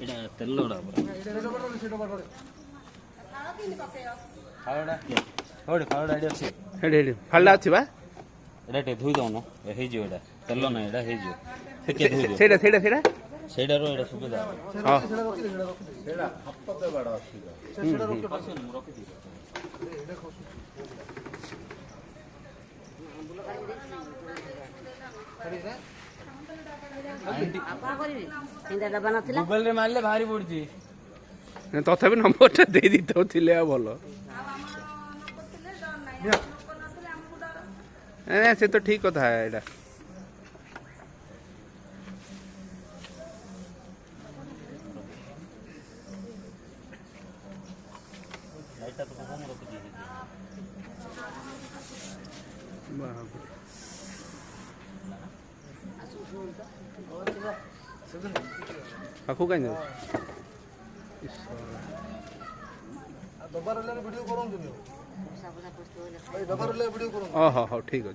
ଏଇଟା ତେଲଟା ପୁରା ଫାଳଟା ଏଠି ଅଛି ହେଡ଼ି ଫାଳଟା ଅଛି ବା ଏଇଟା ଟିକେ ଧୋଇ ଦଉନ ହେଇଯିବ ଏଇଟା ତେଲ ନାହିଁ ଏଇଟା ହେଇଯିବ ସେଇଟା ସେଇଟା ସେଇଟା ସେଇଟାରୁ ଏଇଟା ସୁବିଧା ହଁ ମୋବାଇଲରେ ମାରିଲେ ଭାରି ପଡୁଛି ତଥାପି ନମ୍ବରଟା ଦେଇ ଦେଇଥାଉ ଥିଲେ ଆଉ ଭଲ ସେ ତ ଠିକ କଥା ଏଇଟା ପାଖକୁ କାହିଁ ଯାଉ ଭିଡ଼ିଓ କରନ୍ତୁ ହଉ ଠିକ ଅଛି